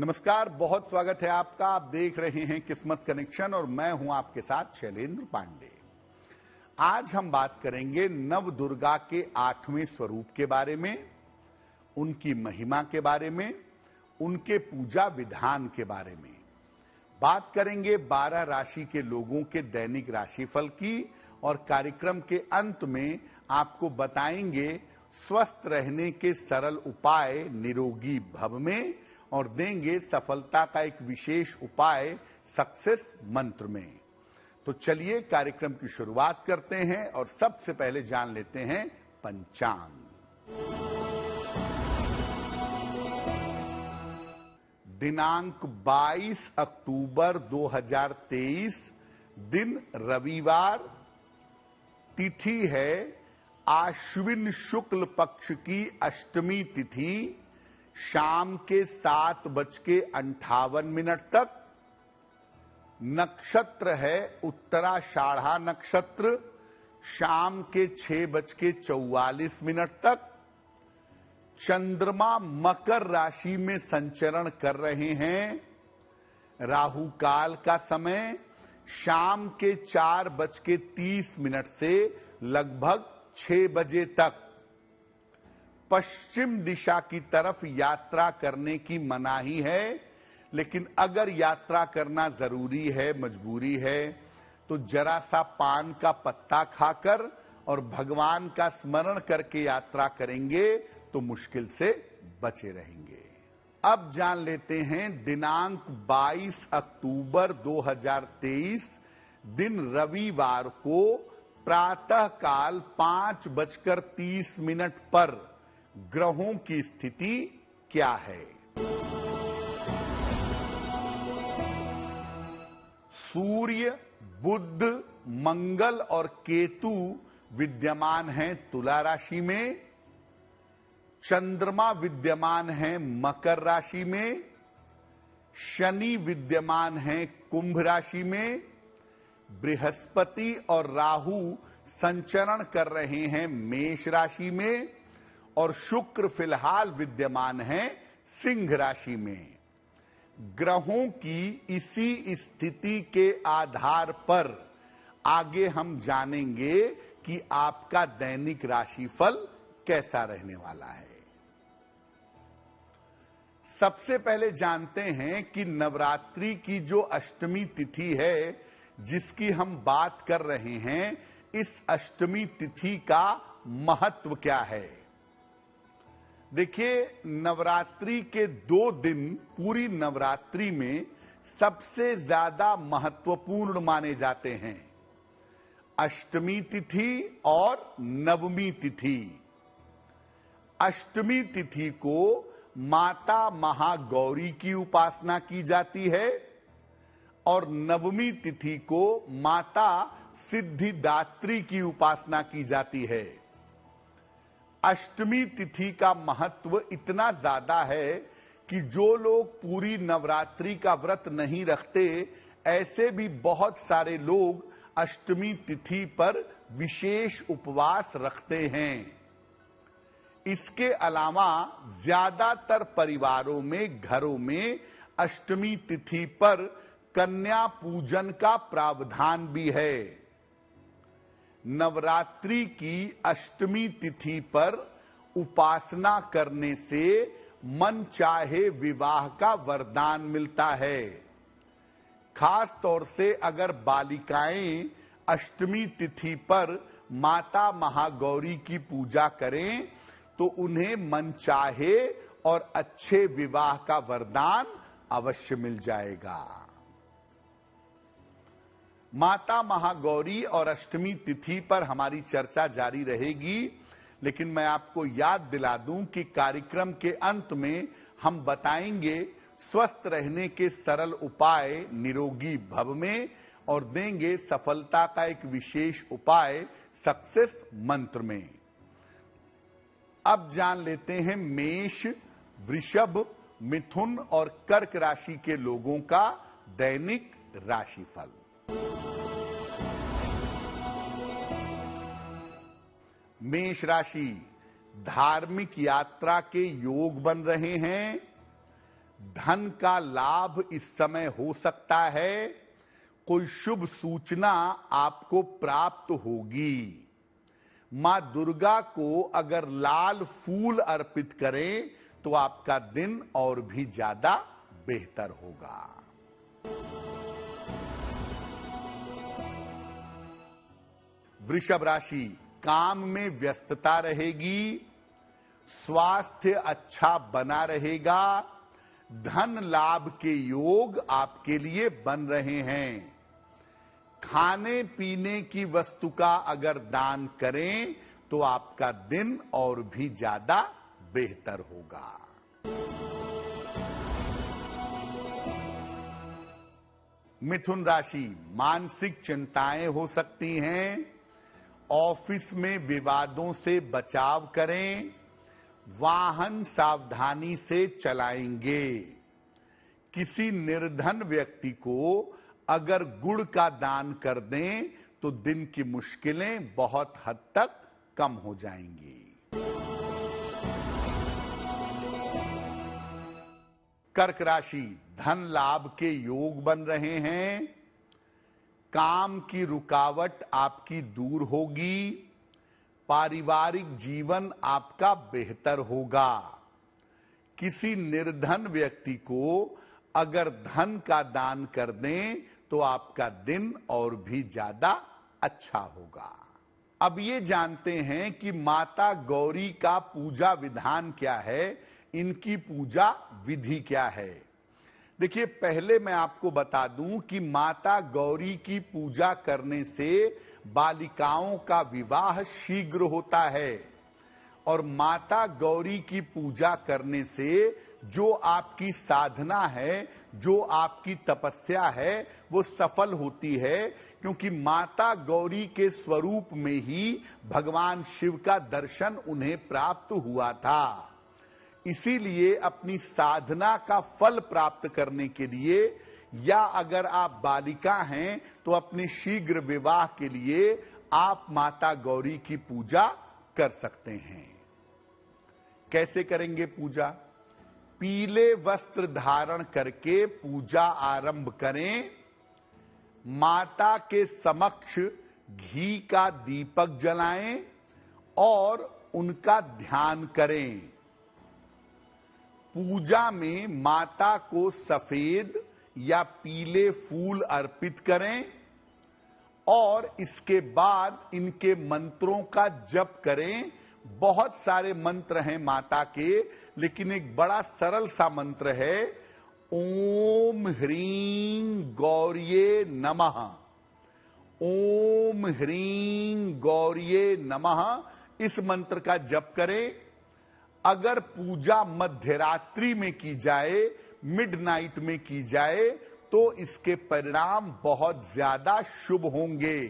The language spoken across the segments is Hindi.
नमस्कार, बहुत स्वागत है आपका। आप देख रहे हैं किस्मत कनेक्शन और मैं हूं आपके साथ शैलेंद्र पांडे। आज हम बात करेंगे नव दुर्गा के 8वें स्वरूप के बारे में, उनकी महिमा के बारे में, उनके पूजा विधान के बारे में। बात करेंगे 12 राशि के लोगों के दैनिक राशिफल की और कार्यक्रम के अंत में आपको बताएंगे स्वस्थ रहने के सरल उपाय निरोगी भव में और देंगे सफलता का एक विशेष उपाय सक्सेस मंत्र में। तो चलिए कार्यक्रम की शुरुआत करते हैं और सबसे पहले जान लेते हैं पंचांग। दिनांक 22 अक्टूबर 2023, दिन रविवार, तिथि है आश्विन शुक्ल पक्ष की अष्टमी तिथि, शाम के 7:58 तक। नक्षत्र है उत्तराषाढ़ा नक्षत्र, शाम के 6:44 तक। चंद्रमा मकर राशि में संचरण कर रहे हैं। राहु काल का समय शाम के 4:30 से लगभग 6 बजे तक। पश्चिम दिशा की तरफ यात्रा करने की मनाही है, लेकिन अगर यात्रा करना जरूरी है, मजबूरी है, तो जरा सा पान का पत्ता खाकर और भगवान का स्मरण करके यात्रा करेंगे तो मुश्किल से बचे रहेंगे। अब जान लेते हैं दिनांक 22 अक्टूबर 2023, दिन रविवार को प्रातः काल 5:30 पर ग्रहों की स्थिति क्या है। सूर्य, बुध, मंगल और केतु विद्यमान हैं तुला राशि में। चंद्रमा विद्यमान है मकर राशि में। शनि विद्यमान है कुंभ राशि में। बृहस्पति और राहु संचरण कर रहे हैं मेष राशि में और शुक्र फिलहाल विद्यमान है सिंह राशि में। ग्रहों की इसी स्थिति के आधार पर आगे हम जानेंगे कि आपका दैनिक राशिफल कैसा रहने वाला है। सबसे पहले जानते हैं कि नवरात्रि की जो अष्टमी तिथि है, जिसकी हम बात कर रहे हैं, इस अष्टमी तिथि का महत्व क्या है। देखिए, नवरात्रि के 2 दिन पूरी नवरात्रि में सबसे ज्यादा महत्वपूर्ण माने जाते हैं, अष्टमी तिथि और नवमी तिथि। अष्टमी तिथि को माता महागौरी की उपासना की जाती है और नवमी तिथि को माता सिद्धिदात्री की उपासना की जाती है। अष्टमी तिथि का महत्व इतना ज्यादा है कि जो लोग पूरी नवरात्रि का व्रत नहीं रखते, ऐसे भी बहुत सारे लोग अष्टमी तिथि पर विशेष उपवास रखते हैं। इसके अलावा ज्यादातर परिवारों में, घरों में अष्टमी तिथि पर कन्या पूजन का प्रावधान भी है। नवरात्रि की अष्टमी तिथि पर उपासना करने से मन चाहे विवाह का वरदान मिलता है। खास तौर से अगर बालिकाएं अष्टमी तिथि पर माता महागौरी की पूजा करें तो उन्हें मन चाहे और अच्छे विवाह का वरदान अवश्य मिल जाएगा। माता महागौरी और अष्टमी तिथि पर हमारी चर्चा जारी रहेगी, लेकिन मैं आपको याद दिला दूं कि कार्यक्रम के अंत में हम बताएंगे स्वस्थ रहने के सरल उपाय निरोगी भव में और देंगे सफलता का एक विशेष उपाय सक्सेस मंत्र में। अब जान लेते हैं मेष, वृषभ, मिथुन और कर्क राशि के लोगों का दैनिक राशिफल। मेष राशि, धार्मिक यात्रा के योग बन रहे हैं। धन का लाभ इस समय हो सकता है, कोई शुभ सूचना आपको प्राप्त होगी। मां दुर्गा को अगर लाल फूल अर्पित करें तो आपका दिन और भी ज्यादा बेहतर होगा। वृषभ राशि, काम में व्यस्तता रहेगी, स्वास्थ्य अच्छा बना रहेगा, धन लाभ के योग आपके लिए बन रहे हैं। खाने पीने की वस्तु का अगर दान करें तो आपका दिन और भी ज्यादा बेहतर होगा। मिथुन राशि, मानसिक चिंताएं हो सकती हैं, ऑफिस में विवादों से बचाव करें, वाहन सावधानी से चलाएंगे। किसी निर्धन व्यक्ति को अगर गुड़ का दान कर दें तो दिन की मुश्किलें बहुत हद तक कम हो जाएंगी। कर्क राशि, धन लाभ के योग बन रहे हैं, काम की रुकावट आपकी दूर होगी, पारिवारिक जीवन आपका बेहतर होगा। किसी निर्धन व्यक्ति को अगर धन का दान कर दें तो आपका दिन और भी ज्यादा अच्छा होगा। अब ये जानते हैं कि माता गौरी का पूजा विधान क्या है, इनकी पूजा विधि क्या है। देखिए, पहले मैं आपको बता दूं कि माता गौरी की पूजा करने से बालिकाओं का विवाह शीघ्र होता है और माता गौरी की पूजा करने से जो आपकी साधना है, जो आपकी तपस्या है, वो सफल होती है, क्योंकि माता गौरी के स्वरूप में ही भगवान शिव का दर्शन उन्हें प्राप्त हुआ था। इसीलिए अपनी साधना का फल प्राप्त करने के लिए, या अगर आप बालिका हैं तो अपने शीघ्र विवाह के लिए आप माता गौरी की पूजा कर सकते हैं। कैसे करेंगे पूजा? पीले वस्त्र धारण करके पूजा आरंभ करें, माता के समक्ष घी का दीपक जलाएं और उनका ध्यान करें। पूजा में माता को सफेद या पीले फूल अर्पित करें और इसके बाद इनके मंत्रों का जप करें। बहुत सारे मंत्र हैं माता के, लेकिन एक बड़ा सरल सा मंत्र है, ओम ह्रीं गौर्ये नमः। ओम ह्रीं गौर्ये नमः, इस मंत्र का जप करें। अगर पूजा मध्यरात्रि में की जाए, मिडनाइट में की जाए, तो इसके परिणाम बहुत ज्यादा शुभ होंगे।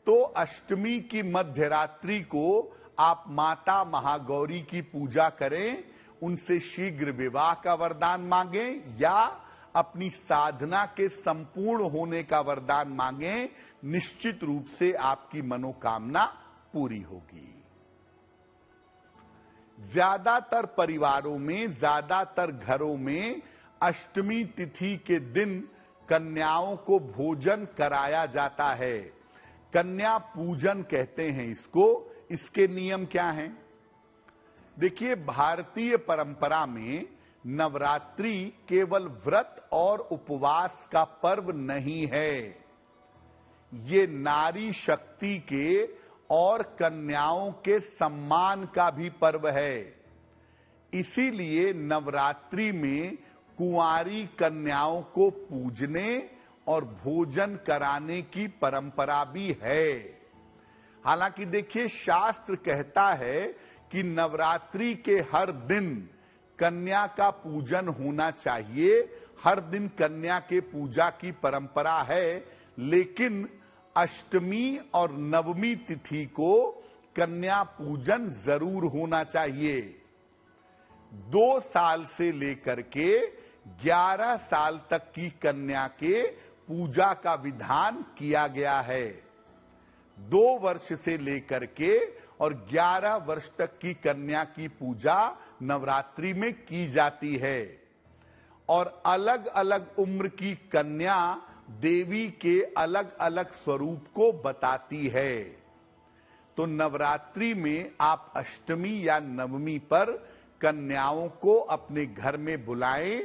तो अष्टमी की मध्यरात्रि को आप माता महागौरी की पूजा करें, उनसे शीघ्र विवाह का वरदान मांगें या अपनी साधना के संपूर्ण होने का वरदान मांगें। निश्चित रूप से आपकी मनोकामना पूरी होगी। ज्यादातर परिवारों में, ज्यादातर घरों में अष्टमी तिथि के दिन कन्याओं को भोजन कराया जाता है। कन्या पूजन कहते हैं इसको। इसके नियम क्या हैं? देखिए, भारतीय परंपरा में नवरात्रि केवल व्रत और उपवास का पर्व नहीं है, ये नारी शक्ति के और कन्याओं के सम्मान का भी पर्व है। इसीलिए नवरात्रि में कुंवारी कन्याओं को पूजने और भोजन कराने की परंपरा भी है। हालांकि देखिए, शास्त्र कहता है कि नवरात्रि के हर दिन कन्या का पूजन होना चाहिए, हर दिन कन्या के पूजा की परंपरा है, लेकिन अष्टमी और नवमी तिथि को कन्या पूजन जरूर होना चाहिए। 2 साल से लेकर के 11 साल तक की कन्या के पूजा का विधान किया गया है। 2 वर्ष से लेकर के और 11 वर्ष तक की कन्या की पूजा नवरात्रि में की जाती है। और अलग अलग उम्र की कन्या देवी के अलग अलग स्वरूप को बताती है। तो नवरात्रि में आप अष्टमी या नवमी पर कन्याओं को अपने घर में बुलाएं,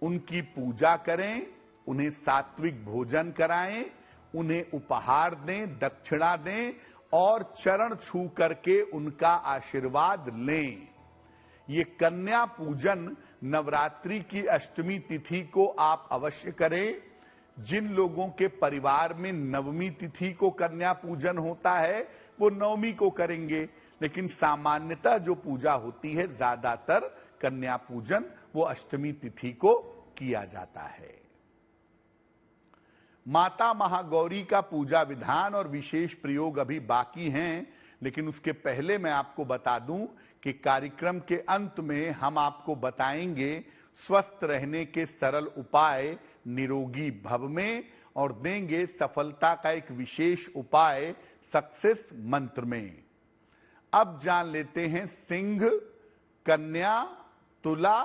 उनकी पूजा करें, उन्हें सात्विक भोजन कराएं, उन्हें उपहार दें, दक्षिणा दें और चरण छू करके उनका आशीर्वाद लें। ये कन्या पूजन नवरात्रि की अष्टमी तिथि को आप अवश्य करें। जिन लोगों के परिवार में नवमी तिथि को कन्या पूजन होता है वो नवमी को करेंगे, लेकिन सामान्यतः जो पूजा होती है ज्यादातर कन्या पूजन वो अष्टमी तिथि को किया जाता है। माता महागौरी का पूजा विधान और विशेष प्रयोग अभी बाकी हैं, लेकिन उसके पहले मैं आपको बता दूं कि कार्यक्रम के अंत में हम आपको बताएंगे स्वस्थ रहने के सरल उपाय निरोगी भव में और देंगे सफलता का एक विशेष उपाय सक्सेस मंत्र में। अब जान लेते हैं सिंह, कन्या, तुला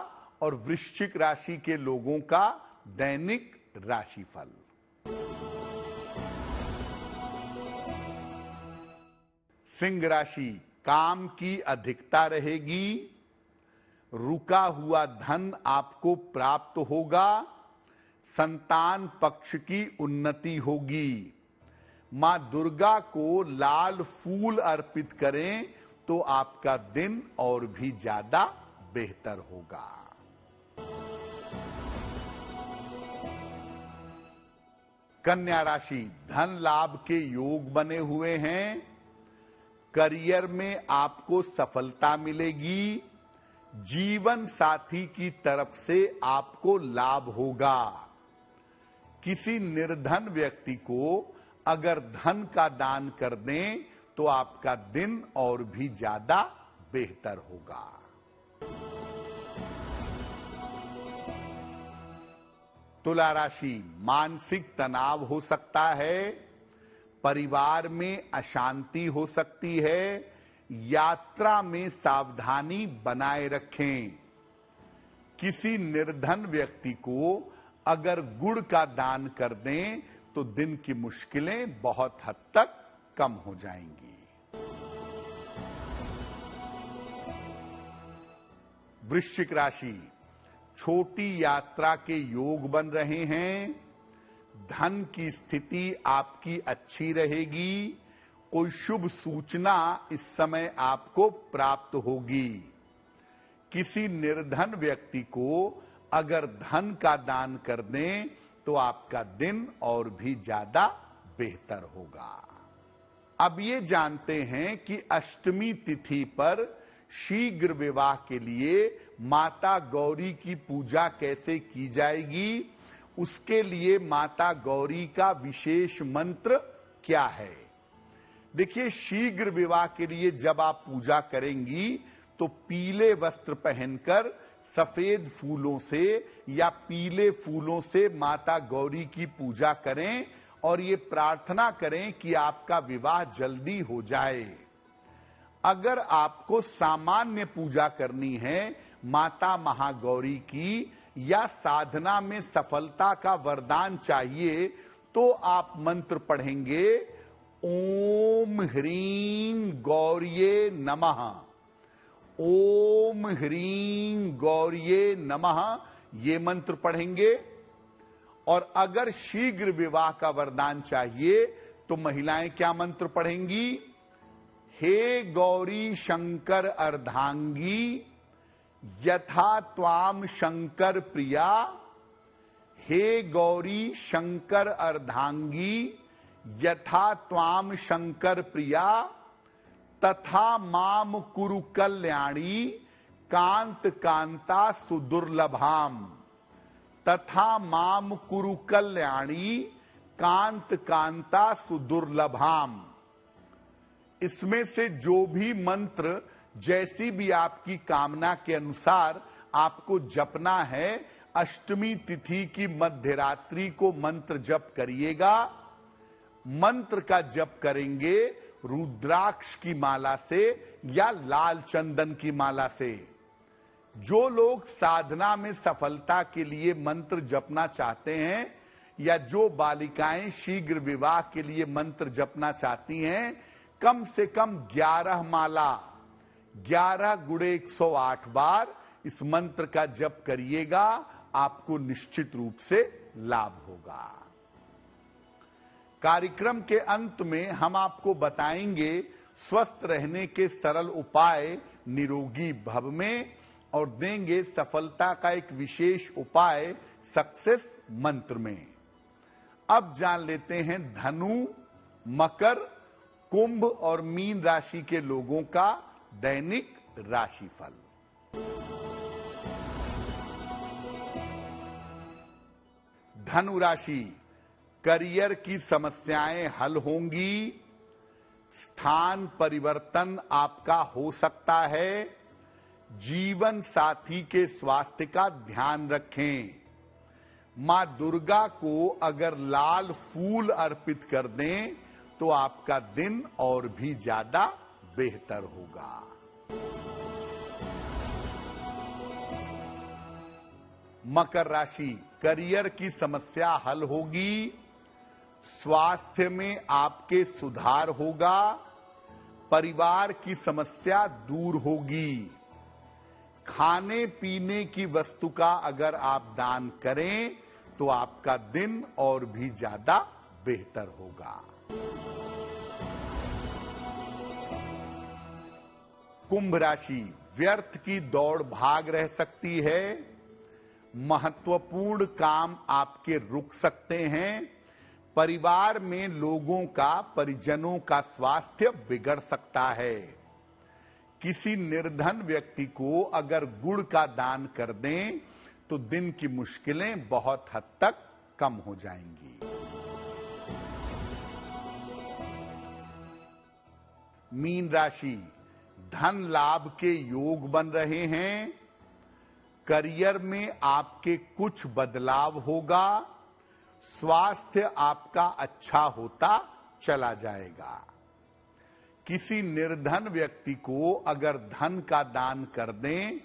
और वृश्चिक राशि के लोगों का दैनिक राशिफल। सिंह राशि, काम की अधिकता रहेगी, रुका हुआ धन आपको प्राप्त होगा, संतान पक्ष की उन्नति होगी। मां दुर्गा को लाल फूल अर्पित करें तो आपका दिन और भी ज्यादा बेहतर होगा। कन्या राशि, धन लाभ के योग बने हुए हैं, करियर में आपको सफलता मिलेगी, जीवन साथी की तरफ से आपको लाभ होगा। किसी निर्धन व्यक्ति को अगर धन का दान कर दें तो आपका दिन और भी ज्यादा बेहतर होगा। तुला राशि, मानसिक तनाव हो सकता है, परिवार में अशांति हो सकती है, यात्रा में सावधानी बनाए रखें। किसी निर्धन व्यक्ति को अगर गुड़ का दान कर दें तो दिन की मुश्किलें बहुत हद तक कम हो जाएंगी। वृश्चिक राशि, छोटी यात्रा के योग बन रहे हैं, धन की स्थिति आपकी अच्छी रहेगी, कोई शुभ सूचना इस समय आपको प्राप्त होगी। किसी निर्धन व्यक्ति को अगर धन का दान कर दें तो आपका दिन और भी ज्यादा बेहतर होगा। अब ये जानते हैं कि अष्टमी तिथि पर शीघ्र विवाह के लिए माता गौरी की पूजा कैसे की जाएगी, उसके लिए माता गौरी का विशेष मंत्र क्या है। देखिए, शीघ्र विवाह के लिए जब आप पूजा करेंगी तो पीले वस्त्र पहनकर सफेद फूलों से या पीले फूलों से माता गौरी की पूजा करें और ये प्रार्थना करें कि आपका विवाह जल्दी हो जाए। अगर आपको सामान्य पूजा करनी है माता महागौरी की या साधना में सफलता का वरदान चाहिए तो आप मंत्र पढ़ेंगे ओम ह्रीं गौर्ये नमः, ओम ह्रीं गौर्ये नमः, ये मंत्र पढ़ेंगे। और अगर शीघ्र विवाह का वरदान चाहिए तो महिलाएं क्या मंत्र पढ़ेंगी, हे गौरी शंकर अर्धांगी यथा त्वाम शंकर प्रिया, हे गौरी शंकर अर्धांगी यथा त्वाम शंकर प्रिया, तथा माम कुरु कल्याणी कांत कांता सुदुर्लभाम, तथा माम कुरु कल्याणी कांत कांता सुदुर्लभाम। इसमें से जो भी मंत्र जैसी भी आपकी कामना के अनुसार आपको जपना है, अष्टमी तिथि की मध्य रात्रि को मंत्र जप करिएगा। मंत्र का जप करेंगे रुद्राक्ष की माला से या लाल चंदन की माला से। जो लोग साधना में सफलता के लिए मंत्र जपना चाहते हैं या जो बालिकाएं शीघ्र विवाह के लिए मंत्र जपना चाहती हैं, कम से कम 11 माला 11 गुणे 108 बार इस मंत्र का जप करिएगा, आपको निश्चित रूप से लाभ होगा। कार्यक्रम के अंत में हम आपको बताएंगे स्वस्थ रहने के सरल उपाय निरोगी भव में और देंगे सफलता का एक विशेष उपाय सक्सेस मंत्र में। अब जान लेते हैं धनु, मकर, कुंभ और मीन राशि के लोगों का दैनिक राशिफल। धनु राशि, करियर की समस्याएं हल होंगी, स्थान परिवर्तन आपका हो सकता है, जीवन साथी के स्वास्थ्य का ध्यान रखें। मां दुर्गा को अगर लाल फूल अर्पित कर दें तो आपका दिन और भी ज्यादा बेहतर होगा। मकर राशि, करियर की समस्या हल होगी, स्वास्थ्य में आपके सुधार होगा, परिवार की समस्या दूर होगी। खाने पीने की वस्तु का अगर आप दान करें तो आपका दिन और भी ज्यादा बेहतर होगा। कुंभ राशि, व्यर्थ की दौड़ भाग रह सकती है, महत्वपूर्ण काम आपके रुक सकते हैं, परिवार में लोगों का, परिजनों का स्वास्थ्य बिगड़ सकता है। किसी निर्धन व्यक्ति को अगर गुड़ का दान कर दें तो दिन की मुश्किलें बहुत हद तक कम हो जाएंगी। मीन राशि, धन लाभ के योग बन रहे हैं, करियर में आपके कुछ बदलाव होगा, स्वास्थ्य आपका अच्छा होता चला जाएगा। किसी निर्धन व्यक्ति को अगर धन का दान कर दें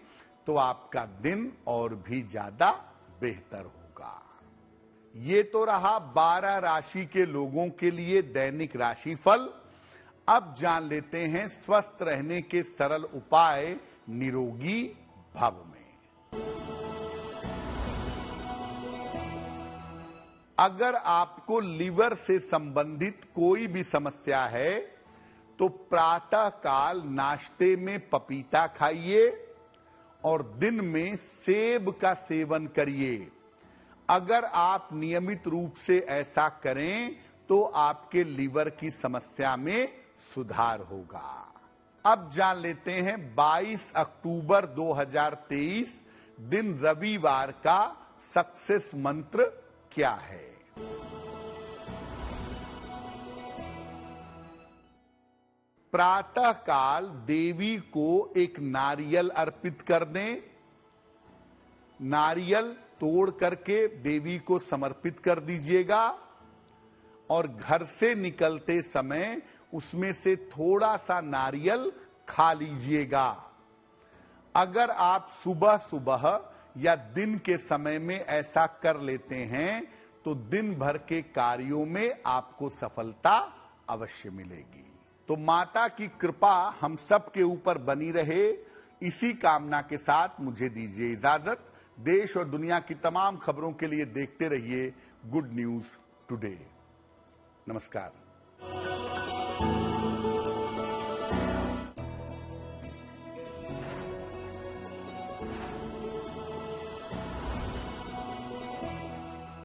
तो आपका दिन और भी ज्यादा बेहतर होगा। ये तो रहा 12 राशि के लोगों के लिए दैनिक राशिफल। अब जान लेते हैं स्वस्थ रहने के सरल उपाय निरोगी भव में। अगर आपको लिवर से संबंधित कोई भी समस्या है तो प्रातः काल नाश्ते में पपीता खाइए और दिन में सेब का सेवन करिए। अगर आप नियमित रूप से ऐसा करें तो आपके लिवर की समस्या में सुधार होगा। अब जान लेते हैं 22 अक्टूबर 2023 दिन रविवार का सक्सेस मंत्र क्या है। प्रातः काल देवी को एक नारियल अर्पित कर दें। नारियल तोड़ करके देवी को समर्पित कर दीजिएगा और घर से निकलते समय उसमें से थोड़ा सा नारियल खा लीजिएगा। अगर आप सुबह सुबह या दिन के समय में ऐसा कर लेते हैं तो दिन भर के कार्यों में आपको सफलता अवश्य मिलेगी। तो माता की कृपा हम सब के ऊपर बनी रहे, इसी कामना के साथ मुझे दीजिए इजाजत। देश और दुनिया की तमाम खबरों के लिए देखते रहिए गुड न्यूज टुडे। नमस्कार।